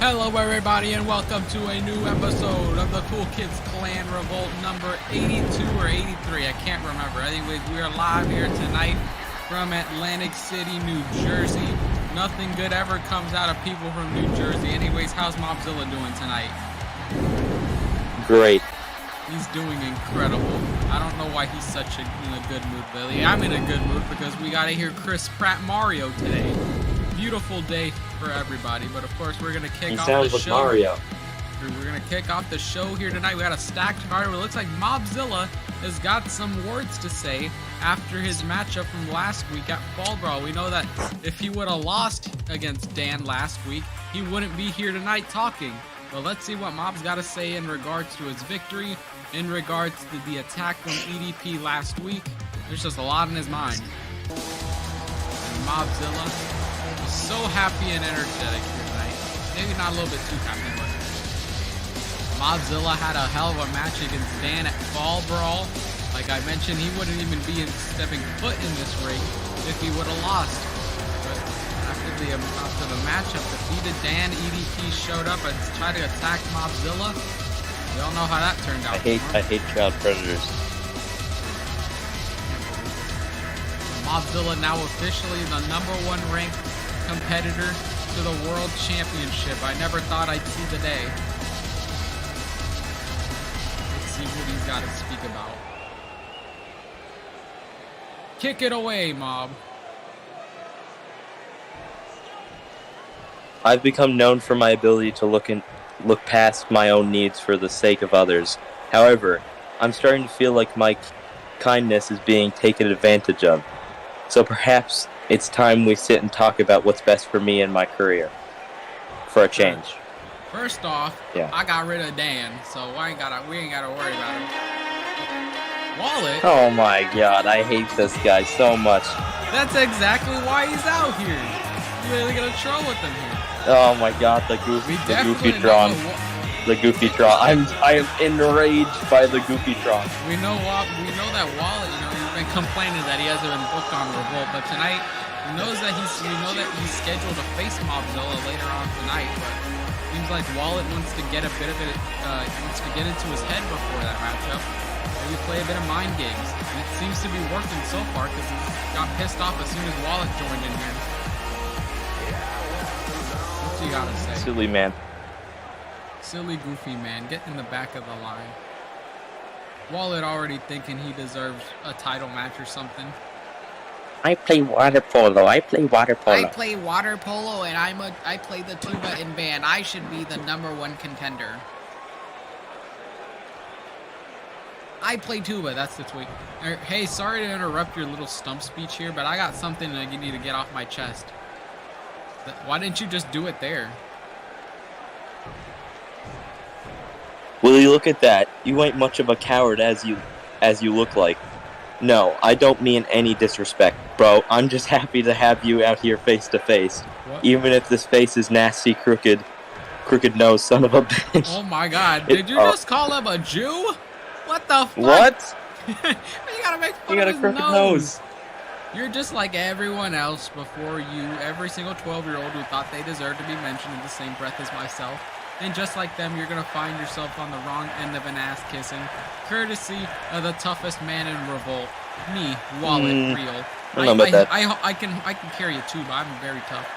Hello everybody and welcome to a new episode of the Kool Kids Klan Revolt number 82 or 83, I can't remember. Anyways, we are live here tonight from Atlantic City, New Jersey. Nothing good ever comes out of people from New Jersey. Anyways, how's Mobzilla doing tonight? Great. He's doing incredible. I don't know why he's such in a good mood, Billy. I'm in a good mood because we got to hear Chris Pratt Mario today. Beautiful day for everybody, but of course we're gonna kick off the show. He sounds like Mario. We're gonna kick off the show here tonight. We got a stacked card. It looks like Mobzilla has got some words to say after his matchup from last week at Fall Brawl. We know that if he would have lost against Dan last week, he wouldn't be here tonight talking. But let's see what Mob's got to say in regards to his victory, in regards to the attack from EDP last week. There's just a lot in his mind. And Mobzilla so happy and energetic here tonight. Maybe not a little bit too happy, but Mobzilla had a hell of a match against Dan at Fall Brawl. Like I mentioned, he wouldn't even be stepping foot in this ring if he would have lost. But after the matchup, defeated Dan, EDP showed up and tried to attack Mobzilla. We all know how that turned out. I hate child predators. Mobzilla now officially the #1 ranked competitor to the World Championship. I never thought I'd see the day. Let's see what he's got to speak about. Kick it away, Mob. I've become known for my ability to look past my own needs for the sake of others. However, I'm starting to feel like my kindness is being taken advantage of. So perhaps it's time we sit and talk about what's best for me and my career. For a change. First off, yeah. I got rid of Dan, so we ain't gotta worry about him. Wallet? Oh my god, I hate this guy so much. That's exactly why he's out here. You're really gonna troll with him here. Oh my god, the goofy Tron. The goofy Tron. I am enraged by the goofy Tron. We know that Wallet, he's been complaining that he hasn't been booked on Revolt, but tonight we know that he's scheduled to face Mobzilla later on tonight, but it seems like Wallet wants to get a bit of it, wants to get into his head before that matchup. Maybe play a bit of mind games. And it seems to be working so far because he got pissed off as soon as Wallet joined in here. What you gotta say? Silly man. Silly goofy man, get in the back of the line. Wallet already thinking he deserves a title match or something. I play water polo. I play water polo, and I play the tuba in band. I should be the #1 contender. I play tuba. That's the tweet. Hey, sorry to interrupt your little stump speech here, but I got something that you need to get off my chest. Why didn't you just do it there? Will you look at that? You ain't much of a coward as you look like. No, I don't mean any disrespect, bro. I'm just happy to have you out here face to face. Even if this face is nasty, crooked nose, son of a bitch. Oh my god, did you just call him a Jew? What the fuck? What? You gotta make fun of his a crooked nose. You're just like everyone else before you, every single 12-year-old who thought they deserved to be mentioned in the same breath as myself. And just like them, you're going to find yourself on the wrong end of an ass-kissing, courtesy of the toughest man in Revolt, me, Wallet, real. I don't know about that. I can carry a tube. I'm very tough.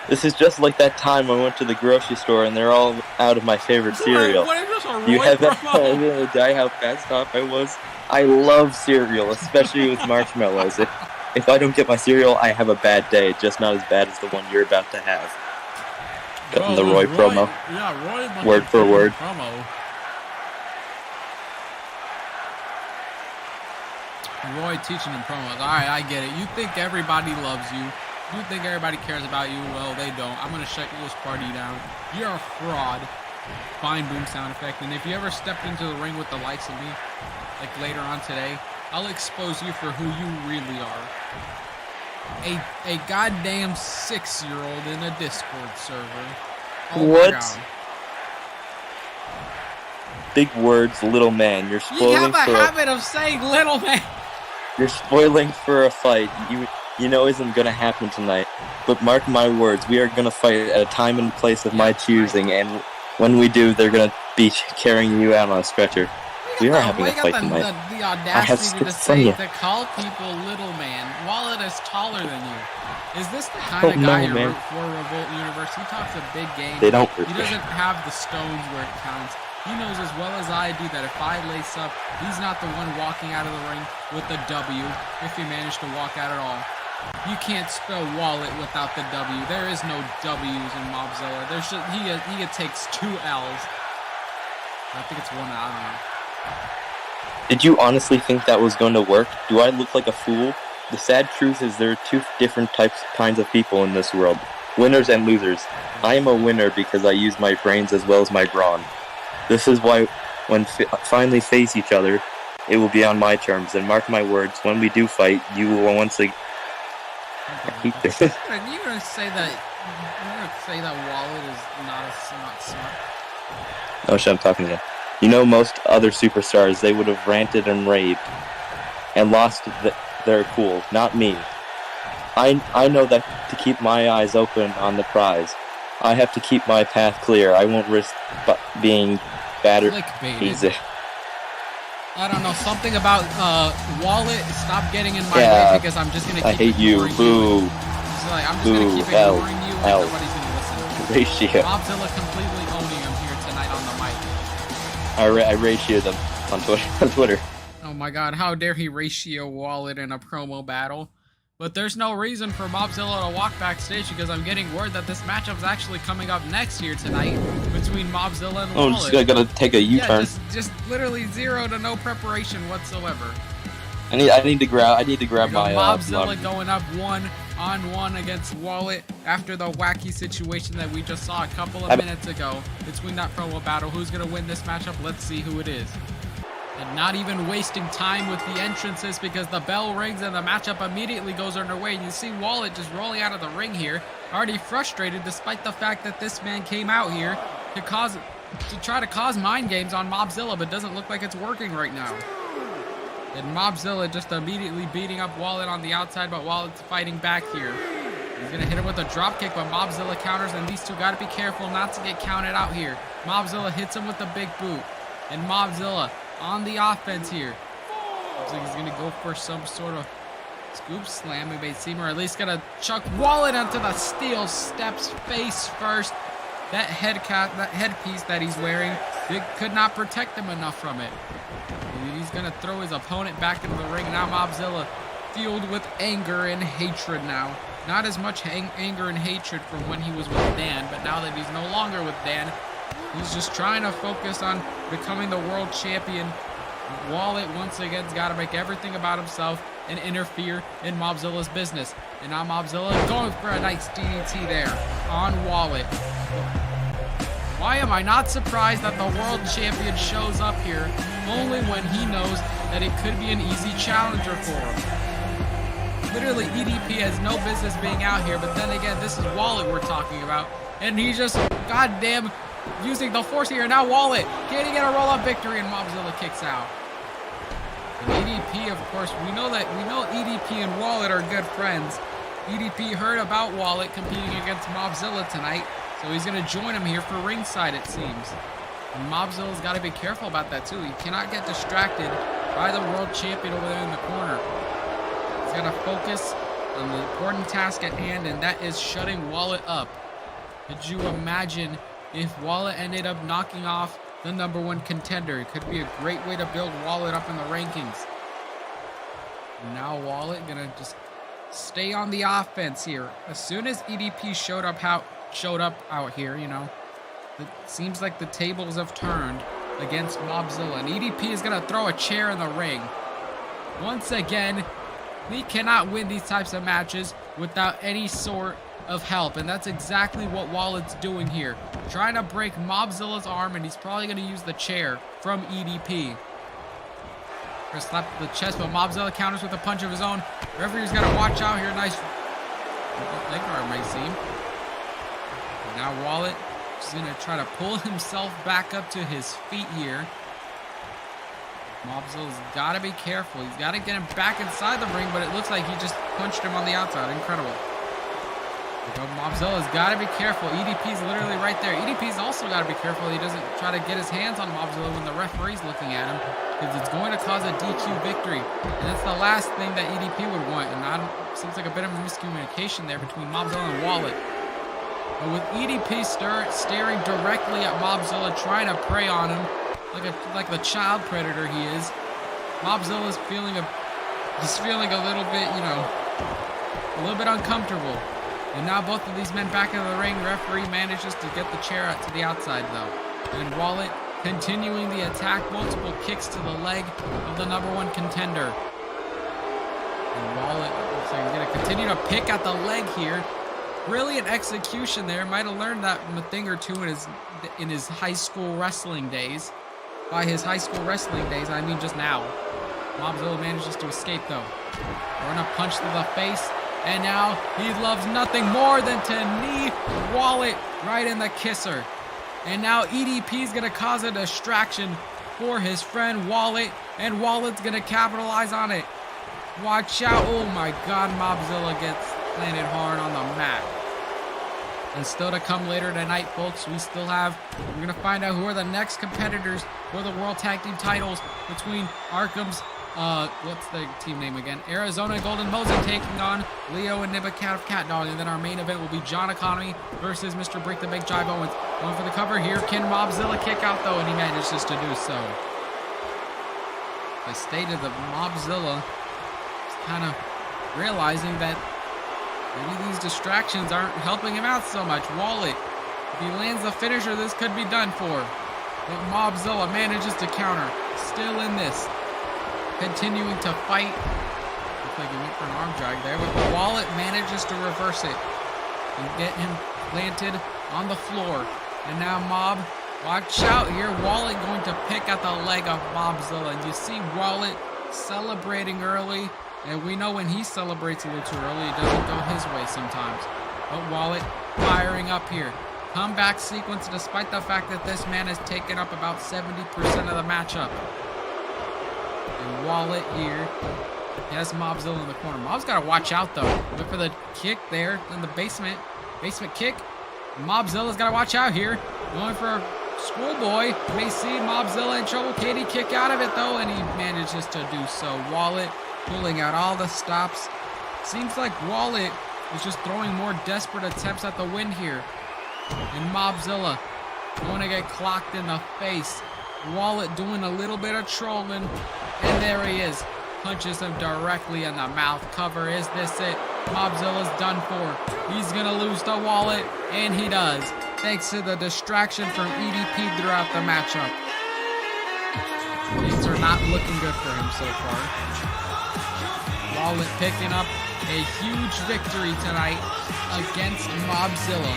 This is just like that time I went to the grocery store and they're all out of my favorite cereal. What is this, a Roy You have promo? no idea how fast off I was. I love cereal, especially with marshmallows. If I don't get my cereal, I have a bad day. Just not as bad as the one you're about to have. Cutting the Roy promo. Yeah, Roy. Word for word. Promo. Roy teaching him promos. Alright, I get it. You think everybody loves you. You think everybody cares about you. Well, they don't. I'm going to shut this party down. You're a fraud. Fine boom sound effect. And if you ever stepped into the ring with the likes of me, like later on today, I'll expose you for who you really are. A goddamn 6-year-old in a Discord server. Oh what? My God. Big words, little man. You're spoiling. You have a habit of saying little man. You're spoiling for a fight. you know isn't going to happen tonight. But mark my words, we are going to fight at a time and place of my choosing, and when we do, they're going to be carrying you out on a stretcher. We are having a fight tonight. The audacity to call people little man. Wallet is taller than you. Is this the kind of guy you root for, Revolt Universe? He talks a big game. They don't. He doesn't have the stones where it counts. He knows as well as I do that if I lace up, he's not the one walking out of the ring with the W, if he managed to walk out at all. You can't spell wallet without the W. There is no W's in Mobzilla. He takes 2 L's. I think it's 1 L. I don't know. Did you honestly think that was going to work? Do I look like a fool? The sad truth is there are 2 different kinds of people in this world. Winners and losers. I am a winner because I use my brains as well as my brawn. This is why when finally face each other, it will be on my terms. And mark my words, when we do fight, you will once again... I hate this. You're going to say that Wallet is not smart? Oh shit, I'm talking to you. You know, most other superstars, they would have ranted and raved and lost their cool. Not me. I know that to keep my eyes open on the prize, I have to keep my path clear. I won't risk being battered. Easy. I don't know, something about Wallet. Stop getting in my way because I'm just gonna keep I hate you. Boo. I'm just gonna keep ignoring you and nobody's gonna listen. Ratio. Mobzilla completely owning him here tonight on the mic. I ratioed them on Twitter. Oh my god, how dare he ratio Wallet in a promo battle? But there's no reason for Mobzilla to walk backstage because I'm getting word that this matchup's actually coming up next here tonight between Mobzilla and Wallet. Oh, just gotta take a U-turn. Yeah, just literally 0 to no preparation whatsoever. I need to grab my Mobzilla going up 1-on-1 against Wallet after the wacky situation that we just saw a couple of minutes ago between that promo battle. Who's gonna win this matchup? Let's see who it is. And not even wasting time with the entrances because the bell rings and the matchup immediately goes underway. And you see Wallet just rolling out of the ring here, already frustrated despite the fact that this man came out here to try to cause mind games on Mobzilla, but doesn't look like it's working right now. And Mobzilla just immediately beating up Wallet on the outside, but Wallet's fighting back here. He's gonna hit him with a drop kick, but Mobzilla counters, and these two gotta be careful not to get counted out here. Mobzilla hits him with the big boot, and Mobzilla on the offense here. Looks like he's gonna go for some sort of scoop slam, it may seem, or at least gonna chuck Wallet onto the steel steps face first. That headpiece that he's wearing, it could not protect him enough from it. He's gonna throw his opponent back into the ring. Now Mobzilla fueled with anger and hatred now. Not as much anger and hatred from when he was with Dan, but now that he's no longer with Dan, he's just trying to focus on becoming the world champion. Wallet once again's got to make everything about himself and interfere in Mobzilla's business. And now Mobzilla going for a nice DDT there on Wallet. Why am I not surprised that the world champion shows up here only when he knows that it could be an easy challenger for him? Literally, EDP has no business being out here, but then again, this is Wallet we're talking about. And he just, goddamn, using the force here. Now Wallet, can he get a roll-up victory? And Mobzilla kicks out. And EDP, of course, we know EDP and Wallet are good friends. EDP heard about Wallet competing against Mobzilla tonight, so he's going to join him here for ringside, it seems. And Mobzilla's got to be careful about that, too. He cannot get distracted by the world champion over there in the corner. He's got to focus on the important task at hand, and that is shutting Wallet up. Could you imagine if Wallet ended up knocking off the #1 contender? It could be a great way to build Wallet up in the rankings. And now Wallet gonna just stay on the offense here. As soon as EDP showed up out here, you know, it seems like the tables have turned against Mobzilla, and EDP is gonna throw a chair in the ring. Once again, we cannot win these types of matches without any sort of help, and that's exactly what Wallet's doing here. Trying to break Mobzilla's arm, and he's probably going to use the chair from EDP. Gonna slap the chest, but Mobzilla counters with a punch of his own. Referee's got to watch out here. Nice leg guard, may seem. And now Wallet is going to try to pull himself back up to his feet here. Mobzilla's got to be careful. He's got to get him back inside the ring, but it looks like he just punched him on the outside. Incredible. Mobzilla's got to be careful. EDP's literally right there. EDP's also got to be careful he doesn't try to get his hands on Mobzilla when the referee's looking at him, because it's going to cause a DQ victory. And that's the last thing that EDP would want. And seems like a bit of a miscommunication there between Mobzilla and Wallet. But with EDP staring directly at Mobzilla, trying to prey on him like the child predator he is, Mobzilla's feeling a little bit, a little bit uncomfortable. And now both of these men back in the ring. Referee manages to get the chair out to the outside though. And Wallet continuing the attack, multiple kicks to the leg of the #1 contender. And Wallet looks like he's going to continue to pick at the leg here. Brilliant execution there. Might have learned that from a thing or two in his high school wrestling days. By his high school wrestling days, I mean just now. Mobzilla manages to escape though. Throwing a punch to the face. And now he loves nothing more than to knee Wallet right in the kisser. And now EDP's going to cause a distraction for his friend Wallet. And Wallet's going to capitalize on it. Watch out. Oh my God, Mobzilla gets planted hard on the mat. And still to come later tonight, folks, we're going to find out who are the next competitors for the World Tag Team titles between Arkham's, what's the team name again? Arizona Golden Mosey taking on Leo and Nibba Cat of Cat Dog. And then our main event will be John Economy versus Mr. Break the Big Jive Owens. Going for the cover here. Can Mobzilla kick out though? And he manages to do so. I stated that Mobzilla is kind of realizing that maybe these distractions aren't helping him out so much. Wallet, if he lands the finisher, this could be done for. But Mobzilla manages to counter. Still in this. Continuing to fight. Looks like he went for an arm drag there, but Wallet manages to reverse it and get him planted on the floor. And now Mob, watch out here. Wallet going to pick at the leg of Mobzilla. And you see Wallet celebrating early. And we know when he celebrates a little too early, it doesn't go his way sometimes. But Wallet firing up here. Comeback sequence despite the fact that this man has taken up about 70% of the matchup. And Wallet here. He has Mobzilla in the corner. Mob's got to watch out though. Look for the kick there in the basement. Basement kick. Mobzilla's got to watch out here. Going for a schoolboy. May see Mobzilla in trouble. Katie kick out of it though, and he manages to do so. Wallet pulling out all the stops. Seems like Wallet is just throwing more desperate attempts at the win here. And Mobzilla going to get clocked in the face. Wallet doing a little bit of trolling. And there he is. Punches him directly in the mouth. Cover. Is this it? Mobzilla's done for. He's going to lose to Wallet. And he does. Thanks to the distraction from EDP throughout the matchup. Things are not looking good for him so far. Wallet picking up a huge victory tonight against Mobzilla.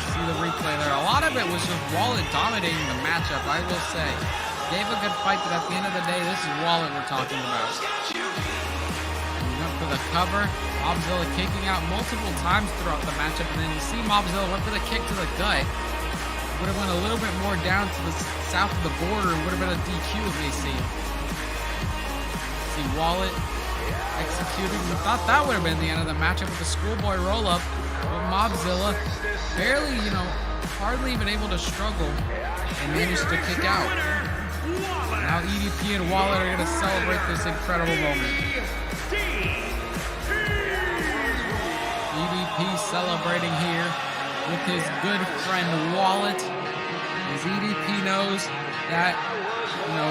See the replay there. A lot of it was just Wallet dominating the matchup, I will say. Gave a good fight, but at the end of the day, this is Wallet we're talking about. Going up for the cover. Mobzilla kicking out multiple times throughout the matchup, and then you see Mobzilla went for the kick to the gut. Would have went a little bit more down to the south of the border and would have been a DQ if they see. See Wallet executed. We thought that would have been the end of the matchup with the schoolboy roll-up. But Mobzilla barely, hardly even able to struggle and managed to kick out. Now EDP and Wallet are going to celebrate this incredible moment. EDP celebrating here with his good friend Wallet. As EDP knows that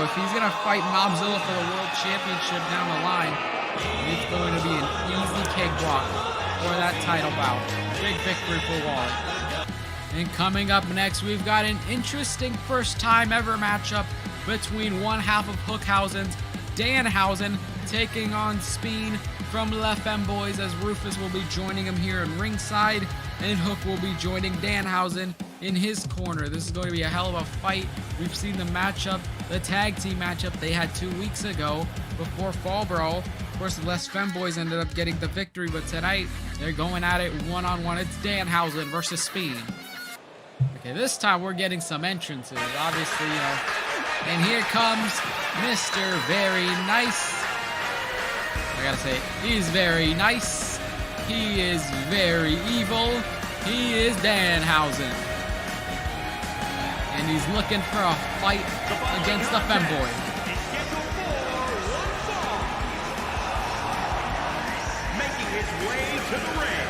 if he's going to fight Mobzilla for the World Championship down the line, it's going to be an easy cakewalk for that title bout. Big victory for Wallet. And coming up next, we've got an interesting first time ever matchup between one half of Hookhausen's Danhausen taking on Speen from Le Femboys, as Rufus will be joining him here in ringside, and Hook will be joining Danhausen in his corner. This is going to be a hell of a fight. We've seen the matchup, the tag team matchup they had 2 weeks ago before Fall Brawl. Of course, the Les Femboys ended up getting the victory, but tonight they're going at it one-on-one. It's Danhausen versus Speen. Okay, this time we're getting some entrances. Obviously, And here comes Mr. Very Nice. I gotta say, he's very nice. He is very evil. He is Danhausen. And he's looking for a fight against the femboy. Making his way to the ring,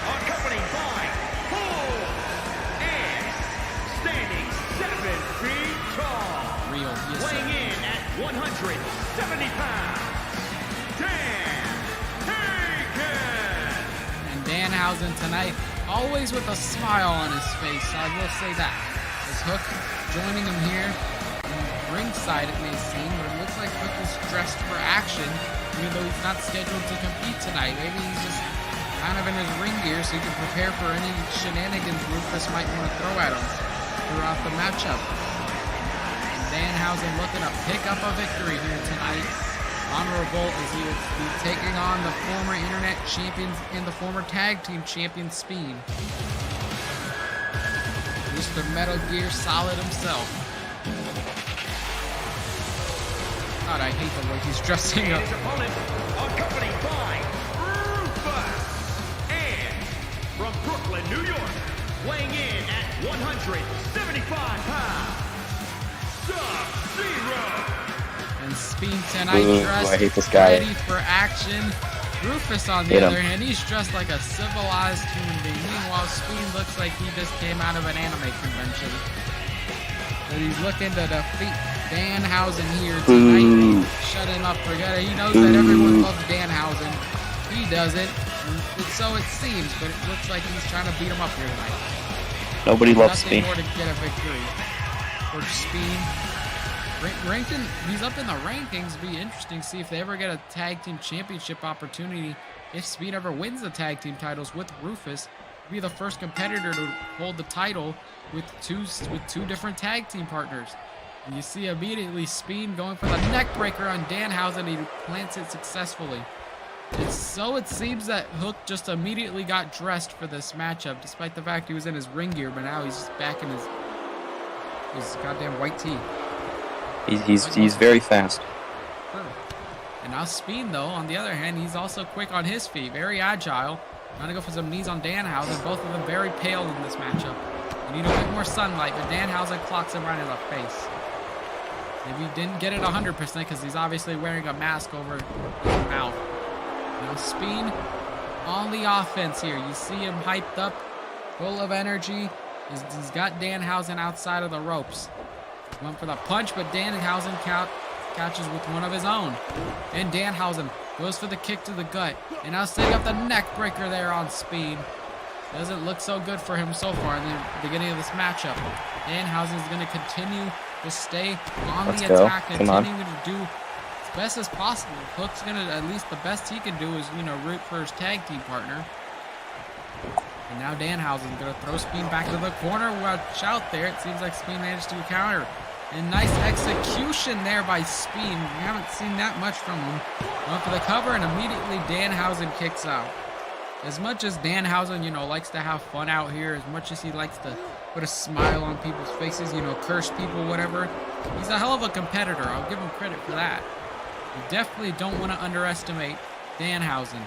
accompanied by Kool and standing 7 feet tall. Real, yes, weighing in at 170 pounds, and Danhausen tonight, always with a smile on his face, I will say that. Is Hook joining him here ringside, it may seem, but it looks like Hook is dressed for action, even though he's not scheduled to compete tonight. Maybe he's just kind of in his ring gear so he can prepare for any shenanigans Rufus might want to throw at him throughout the matchup. And Danhausen looking to pick up a victory here tonight on Revolt as he will be taking on the former internet champions and the former tag team champion Speen. Mr. Metal Gear Solid himself. God, I hate the way he's dressing up. his opponent, accompanied by Rufus, and from Brooklyn, New York, weighing in at 175 pounds, Sub-Zero. And Speen tonight dressed I hate this guy. ready for action. Rufus, on the other hand, he's dressed like a civilized human being. Meanwhile, Speen looks like he just came out of an anime convention. But he's looking to defeat Danhausen here tonight. Shut him up, forget it. He knows that everyone loves Danhausen. He doesn't. And so it seems, but it looks like he's trying to beat him up here tonight. Nobody loves Nothing Speen. more to get a victory for Speen. Ranking, he's up in the rankings. Be interesting to see if they ever get a tag team championship opportunity. If Speen ever wins the tag team titles with Rufus, he'll be the first competitor to hold the title with two different tag team partners. And you see immediately Speen going for the neck breaker on Danhausen. He plants it successfully. And so it seems that Hook just immediately got dressed for this matchup, despite the fact he was in his ring gear, but now he's just back in his goddamn white tee. He's very fast. And now Speen, though, on the other hand, he's also quick on his feet, very agile. Trying to go for some knees on Danhausen. Both of them very pale in this matchup. You need a bit more sunlight, but Danhausen clocks him right in the face. Maybe he didn't get it 100% because he's obviously wearing a mask over his mouth. Now Speen on the offense here. You see him hyped up, full of energy. He's got Danhausen outside of the ropes. Went for the punch, but Danhausen catches with one of his own. And Danhausen goes for the kick to the gut. And now setting up the neck breaker there on Speen. Doesn't look so good for him so far in the beginning of this matchup. Danhausen is going to continue to stay on the attack, continuing to do as best as possible. Hook's going to, at least the best he can do is, root for his tag team partner. And now Danhausen's going to throw Speen back to the corner. Watch out there. It seems like Speen managed to counter. And nice execution there by Speen. We haven't seen that much from him. Went for the cover, and immediately Danhausen kicks out. As much as Danhausen, likes to have fun out here, as much as he likes to put a smile on people's faces, curse people, whatever, he's a hell of a competitor. I'll give him credit for that. You definitely don't want to underestimate Danhausen.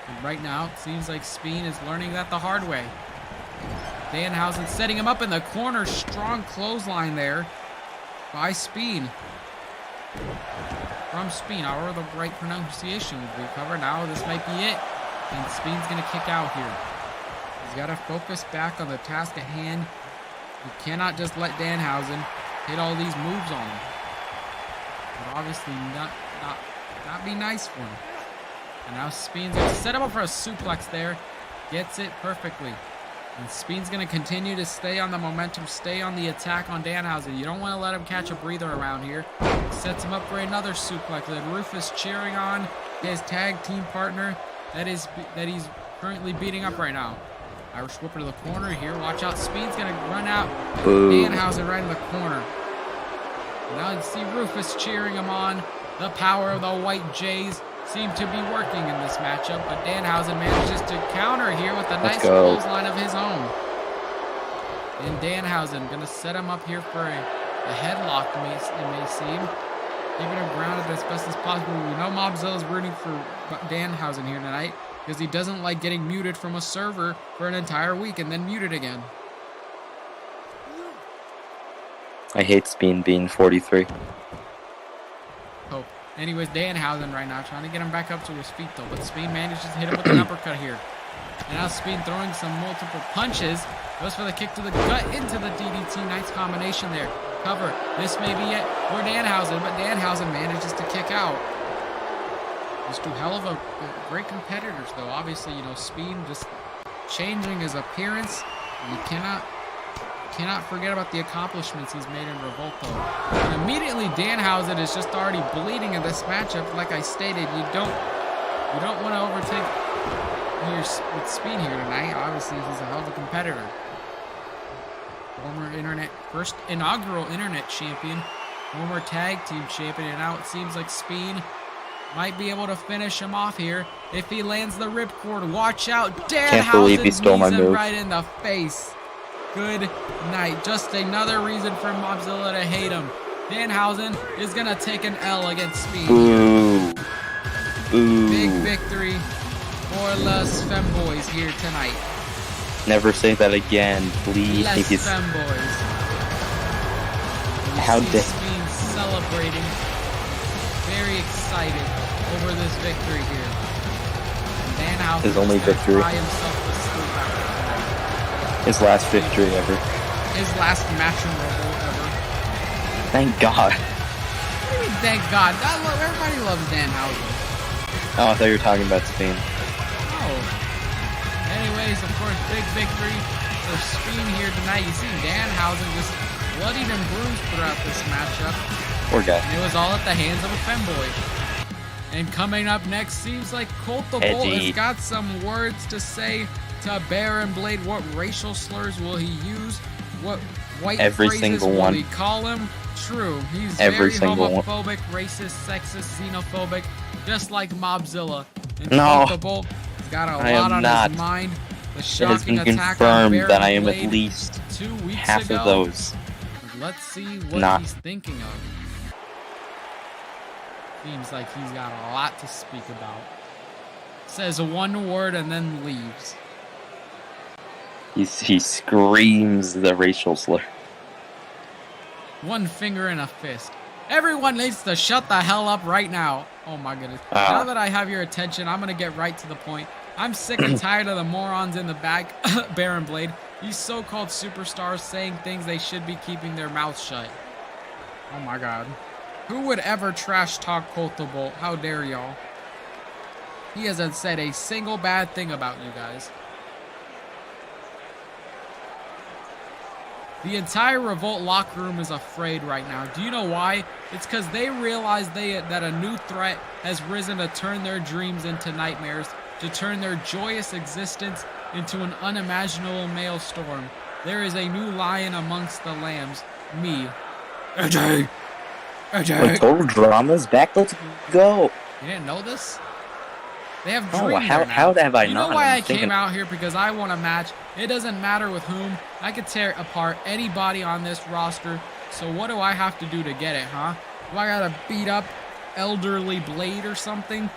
And right now, it seems like Speen is learning that the hard way. Danhausen setting him up in the corner. Strong clothesline there by Speen. From Speen, however the right pronunciation would be covered. Now this might be it. And Speen's going to kick out here. He's got to focus back on the task at hand. You cannot just let Danhausen hit all these moves on him. But obviously not be nice for him. And now Speen's going to set him up for a suplex there. Gets it perfectly. And Speen's going to continue to stay on the momentum, stay on the attack on Danhausen. You don't want to let him catch a breather around here. Sets him up for another suplex. Then Rufus cheering on his tag team partner that he's currently beating up right now. Irish Whipper to the corner here. Watch out. Speen's going to run out. Danhausen right in the corner. And now you see Rufus cheering him on. The power of the White Jays seem to be working in this matchup, but Danhausen manages to counter here with a nice clothesline of his own. And Danhausen gonna set him up here for a A headlock, it may seem. Keeping him grounded as best as possible. We know Mobzilla's rooting for Danhausen here tonight because he doesn't like getting muted from a server for an entire week and then muted again. I hate Speen being 43. Oh, anyways, Danhausen right now trying to get him back up to his feet though, but Speen manages to hit him with an uppercut here. And now Speen throwing some multiple punches. Goes for the kick to the gut into the DDT. Nice combination there. Cover. This may be it for Danhausen, but Danhausen manages to kick out. These two hell of a great competitors, though. Obviously, you know, Speen just changing his appearance. You cannot forget about the accomplishments he's made in Revolt, though. And immediately, Danhausen is just already bleeding in this matchup. Like I stated, you don't want to overtake here with Speen here tonight. Obviously, he's a hell of a competitor. Former first inaugural internet champion, former tag team champion, and now it seems like Speen might be able to finish him off here if he lands the ripcord. Watch out, Can't believe he stole my move. Right in the face. Good night. Just another reason for Mobzilla to hate him. Danhausen is gonna take an L against Speen. Ooh. Ooh. Big victory for Les Femboys here tonight. Never say that again, please. Les Femboys. How dare Speen celebrating, very excited over this victory here. Danhausen his only victory. Cry himself to sleep after tonight. His last victory ever. His last match in Revolt ever. Thank God. What do you mean, thank God? Everybody loves Danhausen. Oh, I thought you were talking about Speen. Oh. Anyways, of course, big victory for Speen here tonight. You see Danhausen just bloodied and bruised throughout this matchup. Poor guy. And it was all at the hands of a femboy. And coming up next, seems like Colt the Bull has got some words to say to Baron Blade. What racial slurs will he use? What white phrases will he call him? True, he's very homophobic, racist, sexist, xenophobic, just like Mobzilla. And Colt the Bull has got a lot on his mind. The shocking attack on Baron that I am Blade at least 2 weeks half ago. of those. Let's see what he's thinking of. Seems like he's got a lot to speak about. Says one word and then leaves. He screams the racial slur. One finger in a fist. Everyone needs to shut the hell up right now. Oh my goodness. Now that I have your attention, I'm going to get right to the point. I'm sick and tired of the morons in the back, Baron Blade. These so-called superstars saying things they should be keeping their mouths shut. Oh my god. Who would ever trash talk Colt the Bull? How dare y'all? He hasn't said a single bad thing about you guys. The entire Revolt locker room is afraid right now. Do you know why? It's because they realize that a new threat has risen to turn their dreams into nightmares, to turn their joyous existence into an unimaginable maelstrom. There is a new lion amongst the lambs. Me. AJ! When Total Drama's back, let's go. You didn't know this? They have dreams how have I not? You know why I came out here? Because I want a match. It doesn't matter with whom. I could tear apart anybody on this roster. So what do I have to do to get it, huh? Do I gotta beat up Elderly Blade or something?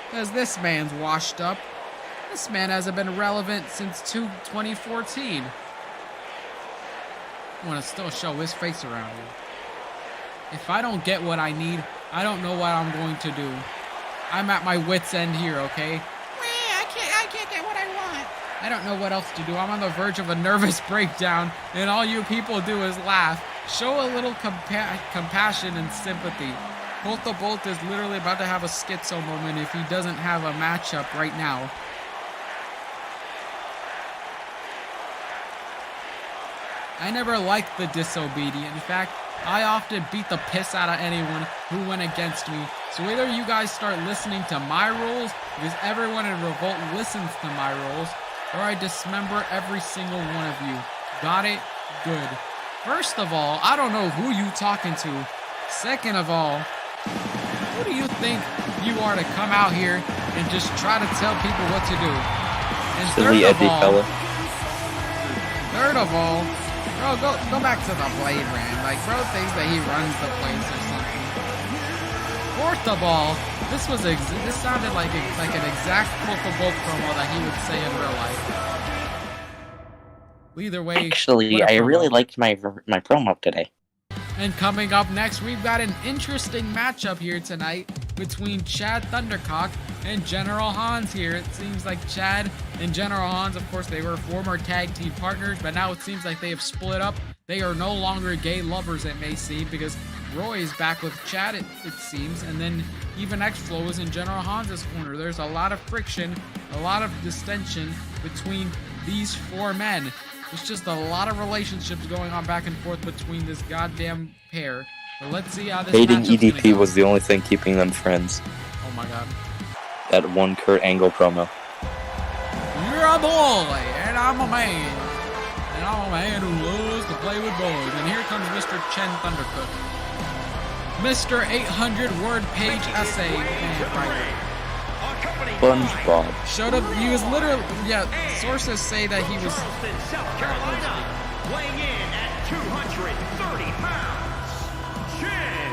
Because this man's washed up. This man hasn't been relevant since 2014. I want to still show his face around here. If I don't get what I need, I don't know what I'm going to do. I'm at my wit's end here, okay? I can't get what I want. I don't know what else to do. I'm on the verge of a nervous breakdown, and all you people do is laugh. Show a little compassion and sympathy. Colt the Bolt is literally about to have a schizo moment if he doesn't have a matchup right now. I never liked the disobedient. In fact, I often beat the piss out of anyone who went against me. So either you guys start listening to my rules, because everyone in Revolt listens to my rules, or I dismember every single one of you. Got it? Good. First of all, I don't know who you talking to. Second of all, who do you think you are to come out here and just try to tell people what to do? And third of all, Bro, go back to the blade brand. Like, bro thinks that he runs the place or something. Fourth of all, this sounded like an exact quotable promo that he would say in real life. Either way, actually, I really liked my promo today. And coming up next, we've got an interesting matchup here tonight between Chad Thundercock and General Hans here. It seems like Chad and General Hans, of course, they were former tag team partners, but now it seems like they have split up. They are no longer gay lovers, it may seem, because Roy is back with Chad, it seems, and then even X-Flow is in General Hans' corner. There's a lot of friction, a lot of distension between these four men. There's just a lot of relationships going on back and forth between this goddamn pair. But let's see how this Hating matchup's EDP gonna go. was the only thing keeping them friends. Oh my god. That one Kurt Angle promo. You're a boy, and I'm a man. And I'm a man who loves to play with boys. And here comes Mr. Chen Thundercook. Mr. 800-word page essay. Man, right. SpongeBob. Showed up, he was literally, yeah, sources say that he was... Charleston, South Carolina, weighing in at 230 pounds, Chin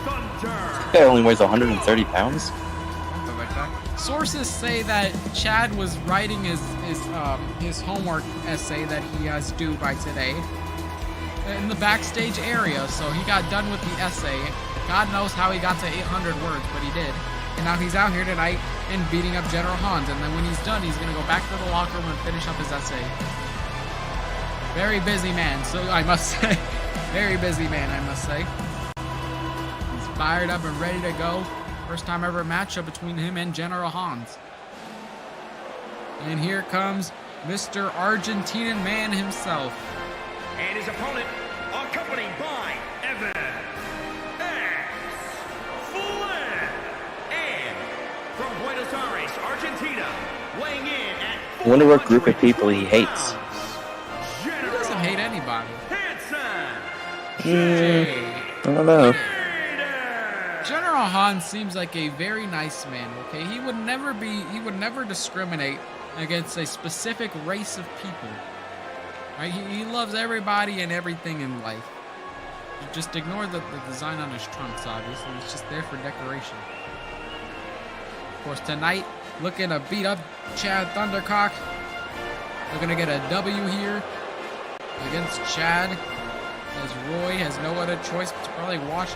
Thunder. This guy only weighs 130 pounds? Something like that. Sources say that Chad was writing his homework essay that he has due by today in the backstage area, so he got done with the essay. God knows how he got to 800 words, but he did. And now he's out here tonight and beating up General Hans. And then when he's done, he's going to go back to the locker room and finish up his essay. Very busy man, so I must say. Very busy man, I must say. He's fired up and ready to go. First time ever matchup between him and General Hans. And here comes Mr. Argentinian man himself. And his opponent, accompanied by Evan X. Flynn. And from Buenos Aires, Argentina, weighing in at I wonder what group of people he hates. He doesn't hate anybody. I don't know. General Hans seems like a very nice man, okay? He would never discriminate against a specific race of people. Right? He loves everybody and everything in life. Just ignore the design on his trunks, obviously. It's just there for decoration. Of course, tonight, looking to beat up Chad Thundercock. Looking to get a W here against Chad, as Roy has no other choice but to probably watch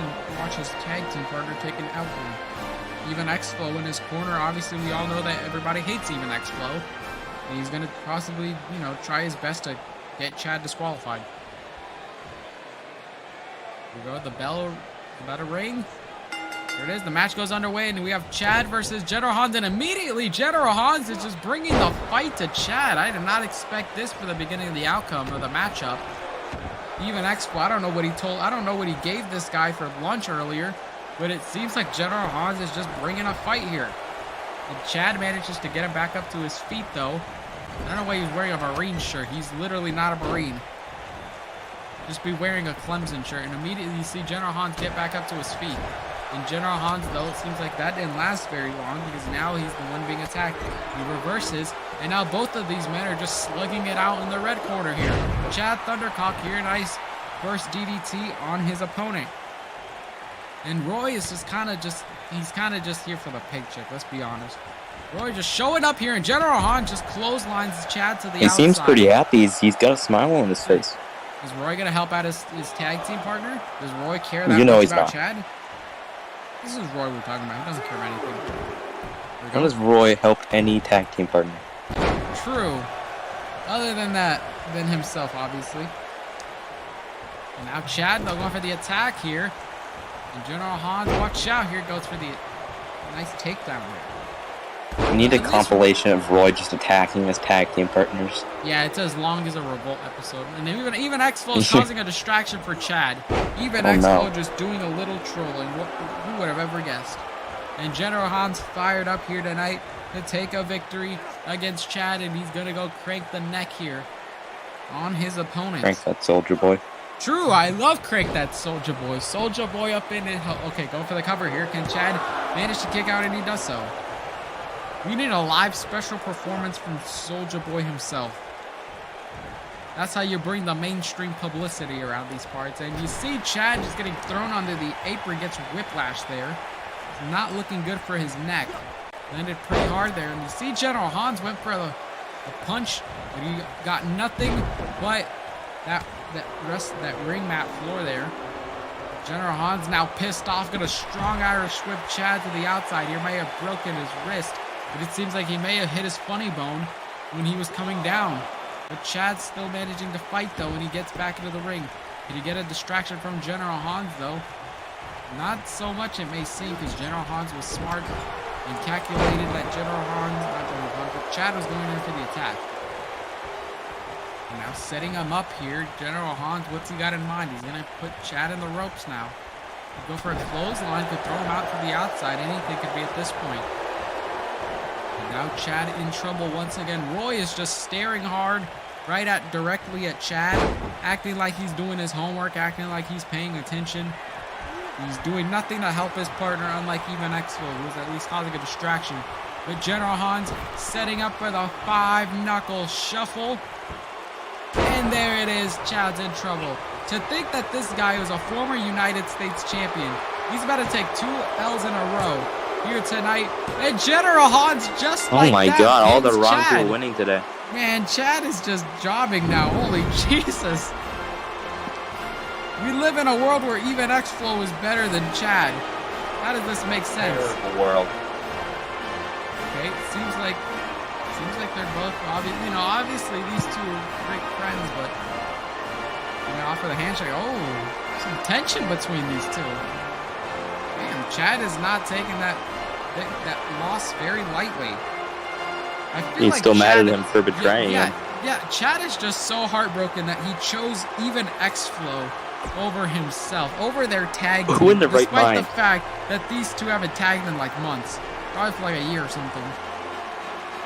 his tag team partner take an out here. Even X-Flow in his corner. Obviously, we all know that everybody hates even X-Flow. And he's going to possibly, try his best to get Chad disqualified. Here we go, the bell about to ring. There it is, the match goes underway, and we have Chad versus General Hans, and immediately General Hans is just bringing the fight to Chad. I did not expect this for the beginning of the outcome of the matchup. Even Expo, I don't know what he gave this guy for lunch earlier, but it seems like General Hans is just bringing a fight here. And Chad manages to get him back up to his feet, though. I don't know why he's wearing a Marine shirt. He's literally not a Marine. Just be wearing a Clemson shirt, and immediately you see General Hans get back up to his feet. And General Hans, though, it seems like that didn't last very long because now he's the one being attacked. He reverses, and now both of these men are just slugging it out in the red corner here. Chad Thundercock here, nice first DDT on his opponent. And Roy is just kind of just here for the paycheck, let's be honest. Roy just showing up here, and General Hans just clotheslines Chad to the outside. He seems pretty happy. He's got a smile on his face. Is Roy going to help out his tag team partner? Does Roy care that You know much he's about not. Chad? This is Roy we're talking about. He doesn't care about anything. How does Roy help any tag team partner? True. Other than that, than himself, obviously. And now Chad, they're going for the attack here. And General Hans, watch out. Here goes for the nice takedown here. We need a compilation of Roy just attacking his tag team partners. Yeah, it's as long as a Revolt episode. And even X-Flow is causing a distraction for Chad. Even X-Flow just doing a little trolling. Who would have ever guessed? And General Hans fired up here tonight to take a victory against Chad, and he's going to go crank the neck here on his opponent. Crank that Soldier Boy. True, I love crank that Soldier Boy. Soldier Boy up in it. Okay, going for the cover here. Can Chad manage to kick out, and he does so. We need a live special performance from Soldier Boy himself. That's how you bring the mainstream publicity around these parts. And you see Chad just getting thrown onto the apron, gets whiplash there. It's not looking good for his neck. Landed pretty hard there. And you see General Hans went for the punch, but he got nothing but that ring mat floor there. General Hans now pissed off, got a strong Irish whip Chad to the outside here. May have broken his wrist, but it seems like he may have hit his funny bone when he was coming down. But Chad's still managing to fight though, and he gets back into the ring. Did he get a distraction from General Hans though? Not so much it may seem, because General Hans was smart and calculated that but Chad was going in for the attack. And now setting him up here, General Hans, what's he got in mind? He's going to put Chad in the ropes now. He'll go for a clothesline, could throw him out to the outside. Anything could be at this point. And now Chad in trouble once again. Roy is just staring hard directly at Chad, acting like he's doing his homework, acting like he's paying attention. He's doing nothing to help his partner, unlike even X-Flo, who's at least causing a distraction. But General Hans setting up for the 5-knuckle shuffle. And there it is, Chad's in trouble. To think that this guy was a former United States champion, he's about to take 2 L's in a row here tonight. And General Hans just like that. Oh my God, all the pins wrongs Chad. were winning today. Man, Chad is just jobbing now. Holy Jesus. We live in a world where even X-Flo is better than Chad. How does this make sense? Terrible world. Okay, it seems like they're both obviously these two are great friends, but off of the handshake. Oh, some tension between these two. Man, Chad is not taking that loss very lightly. I feel He's like still Chad, mad at him for betraying him. Yeah, Chad is just so heartbroken that he chose even X-Flo over himself, over their tag team. Who in the right despite mind? the fact that these two haven't tagged in like months, probably for like a year or something.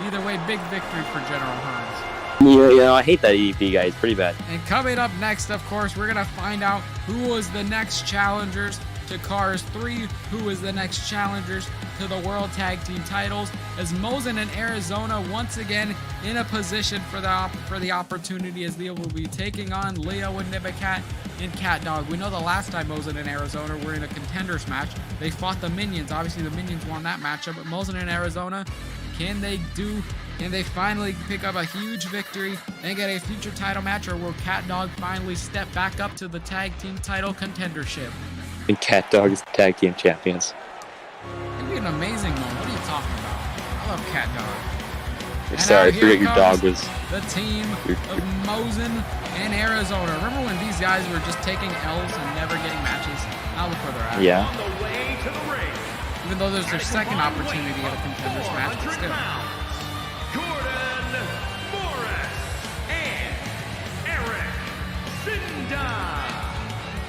Either way, big victory for General Hans. Yeah, I hate that EVP guy. He's pretty bad. And coming up next, of course, we're gonna find out who was the next challengers to Cars 3, who is the next challengers to the World Tag Team titles, as Mosin and Arizona once again in a position for the opportunity, as they will be taking on Leo and Nibacat and Cat Dog. We know the last time Mosin and Arizona were in a contenders match, they fought the Minions. Obviously the Minions won that matchup, but Mosin and Arizona, can they finally pick up a huge victory and get a future title match, or will Cat Dog finally step back up to the tag team title contendership? And Cat Dog is tag team champions. It'd be an amazing moment. What are you talking about? I love Cat Dog. And Sorry, I now forget here your dog comes was... the team of Mosin and Arizona. Remember when these guys were just taking L's and never getting matches? Now look where they're at. Yeah. On the way to the ring. Even though there's their second opportunity at a contenders match, but still. Jordan Morris and Eric Sinda.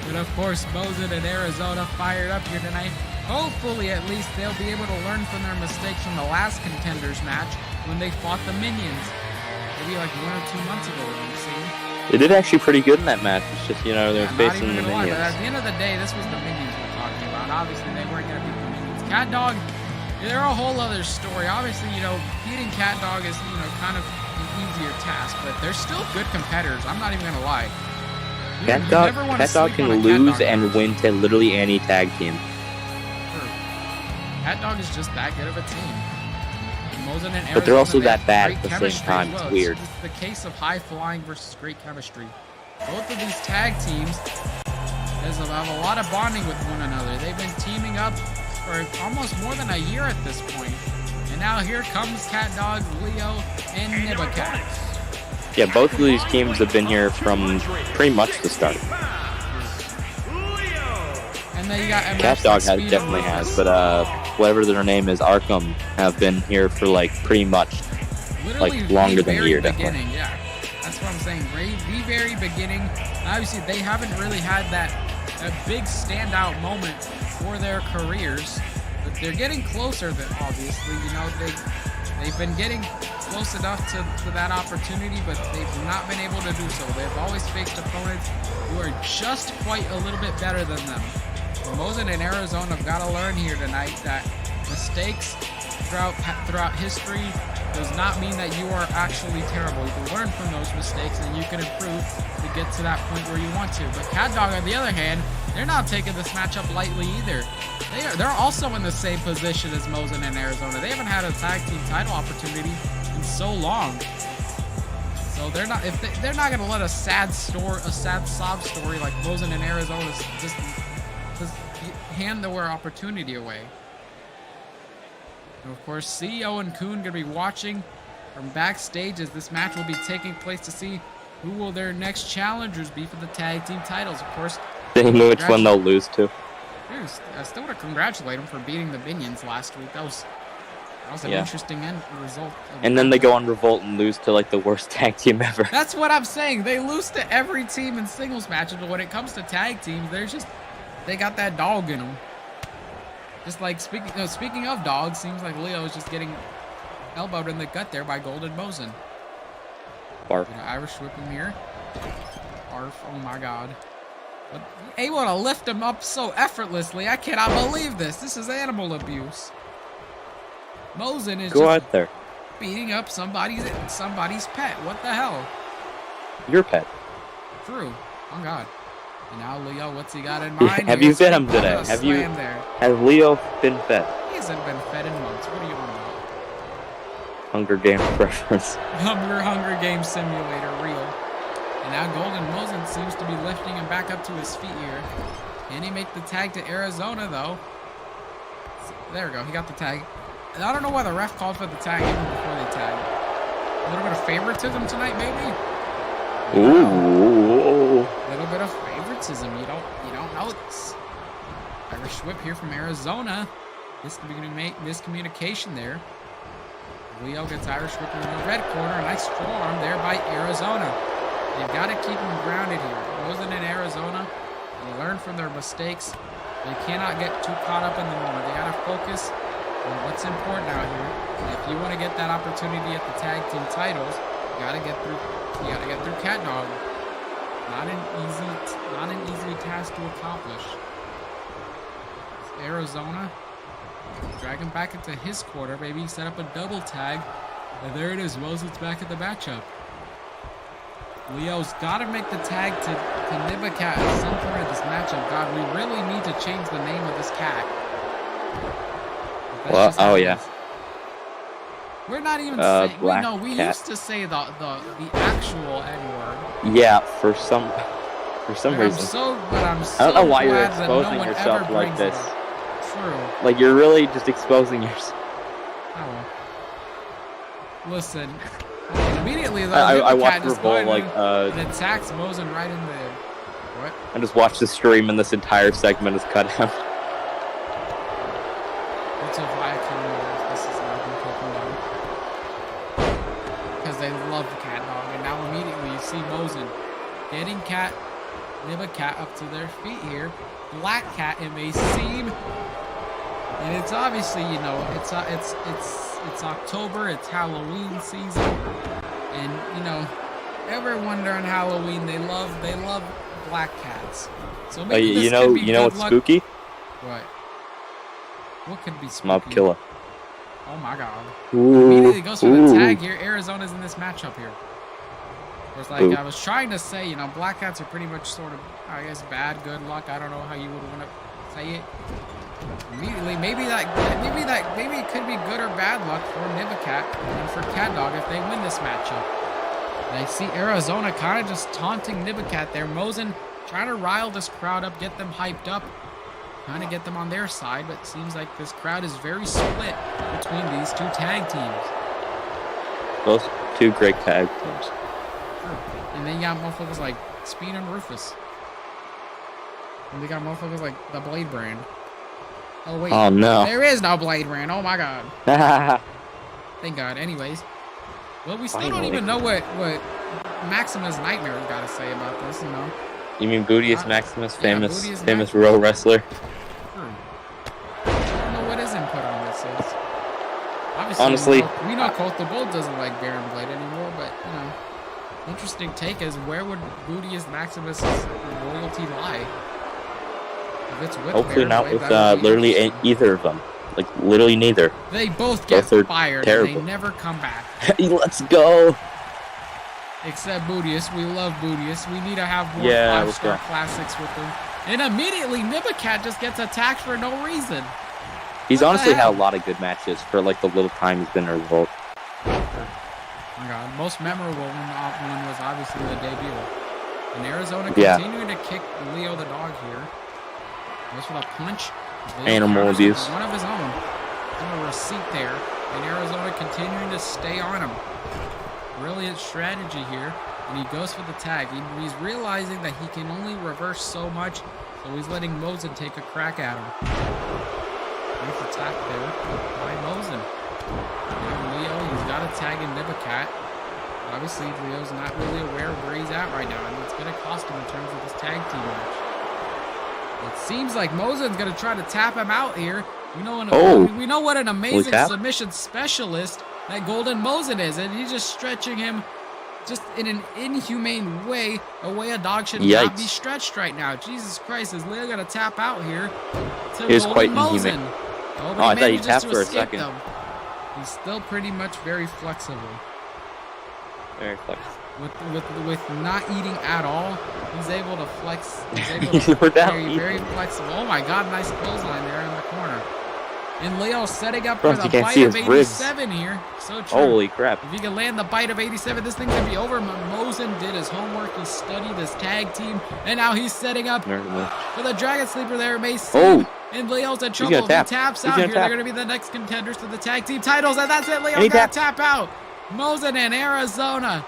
And of course, Mosin and Arizona fired up here tonight. Hopefully, at least, they'll be able to learn from their mistakes from the last contenders match when they fought the Minions. Maybe like 1 or 2 months ago, we've seen. They did actually pretty good in that match. It's just, they're facing the Lie, Minions. but at the end of the day, this was the Minions we're talking about. Obviously, they weren't going to beat the Minions. Cat Dog, they're a whole other story. Obviously, beating Cat Dog is, kind of an easier task, but they're still good competitors. I'm not even going to lie. Cat Dog can lose and win to literally any tag team. Sure. Cat Dog is just that good of a team. Mosin and But they're Arizona, also they that have bad great at the same chemistry time. as It's well. weird. It's the case of high flying versus great chemistry. Both of these tag teams have a lot of bonding with one another. They've been teaming up for almost more than a year at this point. And now here comes Cat Dog, Leo, and Nibacat. Yeah, both of these teams have been here from pretty much the start. And then you got MF Cat Dog Speedo definitely Rivers. has, but whatever their name is, Arkham, have been here for pretty much Literally longer the than a very year, definitely. beginning, yeah. That's what I'm saying. The very beginning. Obviously, they haven't really had that big standout moment for their careers, but they're getting closer. Obviously, they've been getting close enough to that opportunity, but they've not been able to do so. They've always faced opponents who are just quite a little bit better than them. Mosin and Arizona have got to learn here tonight that mistakes throughout history does not mean that you are actually terrible. You can learn from those mistakes and you can improve to get to that point where you want to. But Cat Dog, on the other hand, they're not taking this matchup lightly either. They're also in the same position as Mosin and Arizona. They haven't had a tag team title opportunity in so long. So they're not going to let a sad sob story like Mosin and Arizona just hand their opportunity away. And of course, CEO and Coon going to be watching from backstage as this match will be taking place to see who will their next challengers be for the tag team titles. Of course, Seeing which one they'll lose to. I still want to congratulate them for beating the Minions last week. That was an interesting end result. And then they go on Revolt and lose to like the worst tag team ever. That's what I'm saying. They lose to every team in singles matches, but when it comes to tag teams, they got that dog in them. Just like speaking of dogs, seems like Leo is just getting elbowed in the gut there by Golden Mosin. Barf. Irish whip him here. Barf. Oh my God. But able to lift him up so effortlessly. I cannot believe this. This is animal abuse. Mosin is Go just out there. beating up somebody's pet. What the hell? Your pet. True. Oh God. And now Leo, what's he got in mind? Have you fed him today? Has Leo been fed? He hasn't been fed in months. What do you want about? Hunger Games preference. Hunger Games Simulator, real. And now Golden Mosin seems to be lifting him back up to his feet here. Can he make the tag to Arizona though? There we go. He got the tag. And I don't know why the ref called for the tag even before they tagged. A little bit of favoritism tonight, maybe. Ooh. A little bit of favoritism. You don't know this. Irish whip here from Arizona. Miscommunication there. Leo gets Irish whip in the red corner. Nice forearm there by Arizona. They've got to keep him grounded here. Mosin in Arizona, they learn from their mistakes. They cannot get too caught up in the moment. They got to focus on what's important out here. And if you want to get that opportunity at the tag team titles, you got to get through. You got to get through Cat Dog. Not an easy task to accomplish. Arizona, drag him back into his quarter. Maybe set up a double tag. And there it is. Mosin's back at the matchup. Leo's got to make the tag to Nibicat at some point of this matchup. God, we really need to change the name of this cat. Well, oh yeah. We're not even saying. We cat. used to say the actual N-word. Yeah, for some reason. I'm so I don't know why you're exposing yourself like this. True. Like you're really just exposing yourself. Oh well. Listen. Immediately, though, I the watched cat just Revolt and attacks Mosin right in the what? I just watched the stream and this entire segment is cut out. What's a Viacom? This is not been taken down because they love the Cat Dog, and now immediately you see Mosin getting Nibicat up to their feet here. Black Cat, it may seem, and it's obviously it's October, it's Halloween season, and everyone during Halloween they love black cats. So maybe this could be what's luck. spooky? What? What could be spooky? Mob Killer. Oh my God! Ooh, Immediately goes for the tag here. Arizona's in this matchup here. Of course, like I was trying to say, black cats are pretty much sort of, I guess, bad, good luck. I don't know how you would want to say it. Immediately, maybe it could be good or bad luck for Nibicat and for Cat Dog if they win this matchup. And I see Arizona kind of just taunting Nibicat there. Mosin trying to rile this crowd up, get them hyped up, trying to get them on their side, but it seems like this crowd is very split between these two tag teams. Those two great tag teams. And then you got motherfuckers like Speed and Rufus. And they got motherfuckers like the Blade brand. Oh wait. Oh no. There is no Blade brand. Oh my God. Thank God. Anyways. Well, we still don't even know what Maximus Nightmare's got to say about this, You mean Bootius Maximus, famous Maximus. Raw wrestler? I don't know what his input on this is. Obviously, Honestly, we know Colt the Bull doesn't like Baron Blade anymore, but interesting take is where would Bootius Maximus' loyalty lie? If it's with hopefully Baron not Blade, with that would be literally interesting. either of them. Like, literally neither. They both get Both are fired terrible. and they never come back. Let's go. Except Bootius. We love Bootius. We need to have more Yeah, let's 5-star go. classics with him. And immediately, Nibicat just gets attacked for no reason. He's What the honestly had hell? a lot of good matches for like the little time he's been in Revolt. Oh my god, most memorable one was obviously the debut. And Arizona Yeah. continuing to kick Leo the dog here. Goes for the punch. Leo Animal counters abuse. with one of his own. There's a receipt there. And Arizona continuing to stay on him. Brilliant strategy here. And he goes for the tag. He's realizing that he can only reverse so much. So he's letting Mosen take a crack at him. Nice attack there by Mosen. Now Leo, he's got a tag in Nibicat. Obviously, Leo's not really aware of where he's at right now, and it's going to cost him in terms of this tag team match. It seems like Mosen's going to try to tap him out here. We know what an amazing submission specialist that Golden Mosen is, and he's just stretching him just in an inhumane way, a way a dog should not be stretched right now. Jesus Christ, is Leo going to tap out here to It was Golden quite Mosen? inhumane. Oh, Oh, I thought he managed tapped to for a escape second. them. He's still pretty much very flexible. Very flexible. With not eating at all, he's able to flex. He's able to Without very flexible. Oh my god, nice clothesline there in the corner. And Leo setting up Bro, for you the can't bite see of his ribs. 87 here. So true. Holy crap. If he can land the bite of 87, this thing could be over. Mosen did his homework. He studied his tag team. And now he's setting up for the Dragon Sleeper there. Mason. And Leo's in trouble. He taps out here. They're going to be the next contenders to the tag team titles. And that's it. Leo's going to tap out. Mosen in Arizona.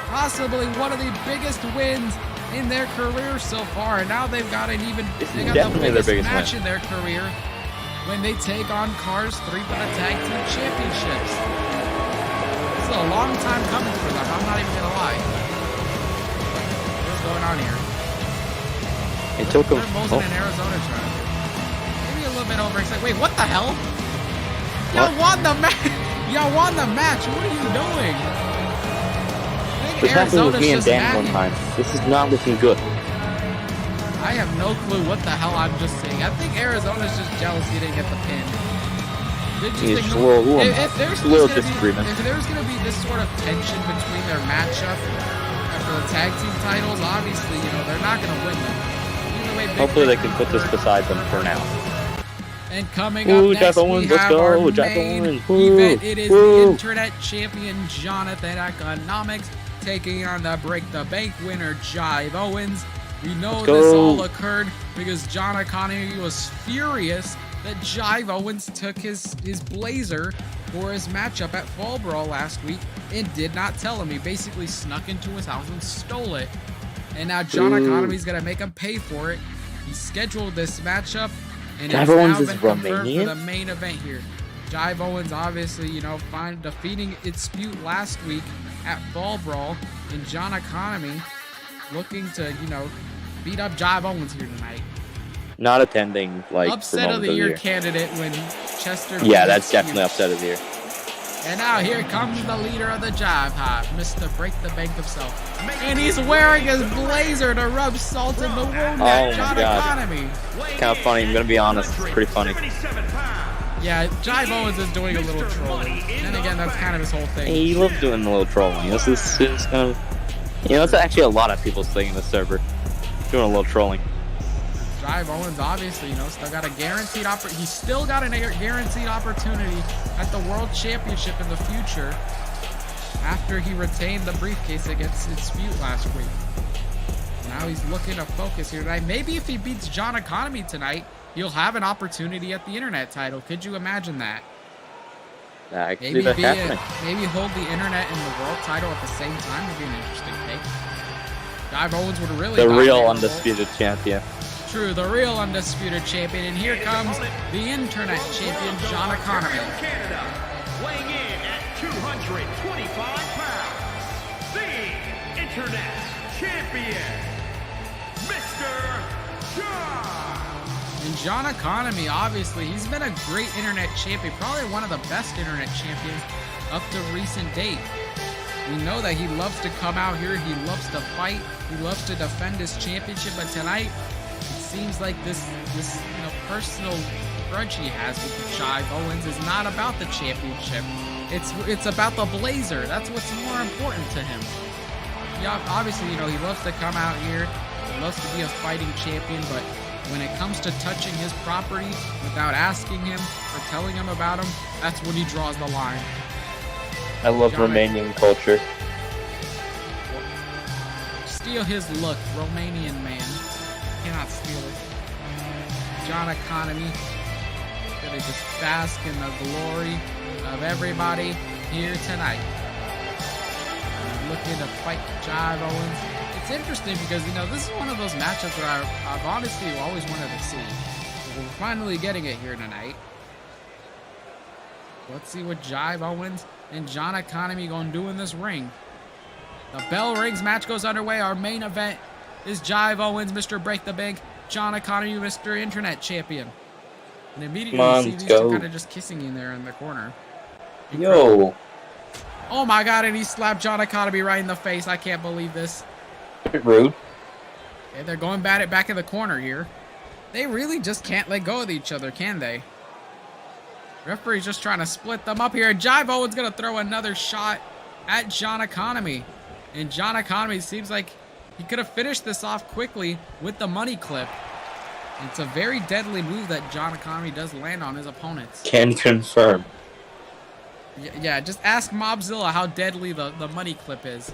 Possibly one of the biggest wins in their career so far. And now they've got the biggest match in their career when they take on Cars 3 for the Tag Team Championships. This is a long time coming for them, I'm not even going to lie. What's going on here? It took him. Mosen in Arizona trying. Maybe a little bit overexcited. Wait, what the hell? Y'all won the match. Y'all won the match. What are you doing? This happened with me and Dan one time. This is not looking good. I have no clue what the hell I'm just saying. I think Arizona's just jealous he didn't get the pin. It's a little disagreement. If there's going to be this sort of tension between their matchup for the tag team titles, obviously, they're not going to win them. Either way, hopefully they can put this beside them for now. And coming up next, we have our main event. It is the Internet Champion Jonathan Economics taking on the Break the Bank winner JIVE Owens. We know this all occurred because John Economy was furious that JIVE Owens took his blazer for his matchup at Fall Brawl last week and did not tell him. He basically snuck into his house and stole it. And now John Economy's going to make him pay for it. He scheduled this matchup and it's now been confirmed for the main event here. JIVE Owens obviously, defeating itsspewt last week at Fall Brawl, and John Economy looking to, beat up JIVE Owens here tonight. Not attending, upset of the year candidate when Chester. Yeah, that's definitely upset of the year. And now here comes the leader of the Jive Hive, Mr. Break the Bank himself. And he's wearing his blazer to rub salt in the wound at John Economy. It's kind of funny, I'm going to be honest, it's pretty funny. Yeah, JIVE Owens is doing a little trolling. And again, that's kind of his whole thing. He loves doing a little trolling. This is kind of... it's actually a lot of people's thing in the server. Doing a little trolling. JIVE Owens obviously, still got a guaranteed he's still got a guaranteed opportunity at the World Championship in the future after he retained the briefcase against itsspewt last week. Now he's looking to focus here tonight. Maybe if he beats John Economy tonight, he'll have an opportunity at the Internet title. Could you imagine that? I can see that happening. Maybe hold the Internet and the World title at the same time would be an interesting take. JIVE Owens would really the real undisputed champion. True, the real undisputed champion. And here comes the Internet champion, John Economy. Canada, weighing in at 225 pounds, the Internet champion, Mr. John. And John Economy, obviously, he's been a great Internet champion, probably one of the best Internet champions up to recent date. We know that he loves to come out here, he loves to fight, he loves to defend his championship, but tonight, it seems like this personal grudge he has with Jive Owens is not about the championship. It's about the Blazer. That's what's more important to him. Yeah, obviously, you know, he loves to come out here. He loves to be a fighting champion, but when it comes to touching his property without asking him or telling him about him, that's when he draws the line. I love Romanian culture. Steal his look, Romanian man. Cannot steal it. John Economy gonna just bask in the glory of everybody here tonight. Looking to fight Jive Owens. It's interesting because, you know, this is one of those matchups where I've honestly always wanted to see. We're finally getting it here tonight. Let's see what Jive Owens and John Economy gonna do in this ring. The bell rings, match goes underway. Our main event is Jive Owens, Mr. Break the Bank, John Economy, Mr. Internet Champion. And immediately you see these two kind of just kissing in there in the corner. Yo. Oh my god, and he slapped John Economy right in the face. I can't believe this. Rude. Okay, they're going back in the corner here. They really just can't let go of each other, can they? Referee's just trying to split them up here. Jive Owens gonna throw another shot at John Economy. And John Economy seems like he could have finished this off quickly with the money clip. It's a very deadly move that John Economy does land on his opponents. Can confirm. Yeah, just ask Mobzilla how deadly the money clip is.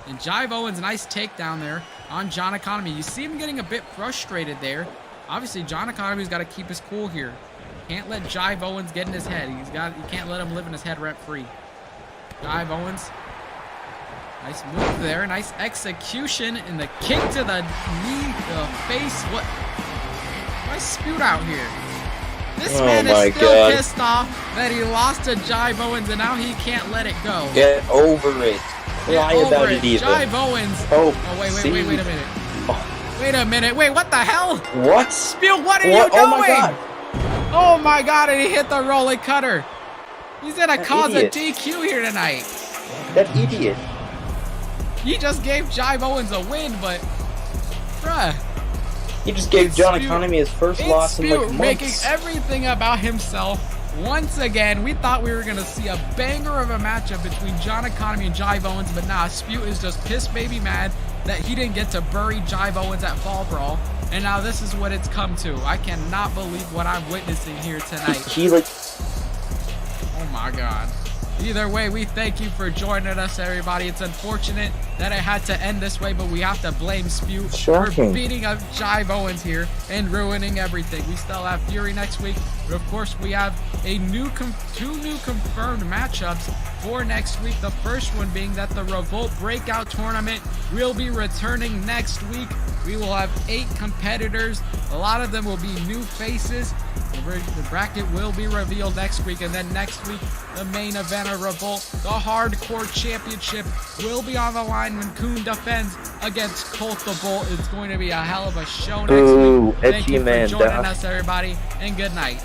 And Jive Owens, nice takedown there on John Economy. You see him getting a bit frustrated there. Obviously, John Economy's got to keep his cool here. Can't let Jive Owens get in his head. You can't let him live in his head rent-free. Jive Owens. Nice move there. Nice execution. And the kick to the knee, the face. What? Why spewt out here? This man is still pissed off that he lost to Jive Owens and now he can't let it go. Get over it. Lie about it even. Jive Owens. Oh, wait a minute. Wait a minute. Wait, what the hell? What? Spewt, what are you doing? Oh my god. Oh my god, and he hit the rolling cutter. He's gonna cause idiot. a DQ here tonight. That idiot. He just gave Jive Owens a win, but bruh. He just gave John Economy his first loss in like months. Making everything about himself. Once again, we thought we were going to see a banger of a matchup between John Economy and Jive Owens, but nah, Spewt is just pissed baby mad that he didn't get to bury Jive Owens at Fall Brawl, and now this is what it's come to. I cannot believe what I'm witnessing here tonight. Oh my god. Either way, we thank you for joining us, everybody. It's unfortunate that it had to end this way, but we have to blame Spewt for beating up Jive Owens here and ruining everything. We still have Fury next week, but of course we have a two new confirmed matchups for next week. The first one being that the Revolt Breakout Tournament will be returning next week. We will have 8 competitors. A lot of them will be new faces. The bracket will be revealed next week, and then next week, the main event of Revolt, the Hardcore Championship, will be on the line when Coon defends against Colt the Bolt. It's going to be a hell of a show next week. Thank you for joining us, everybody, and good night.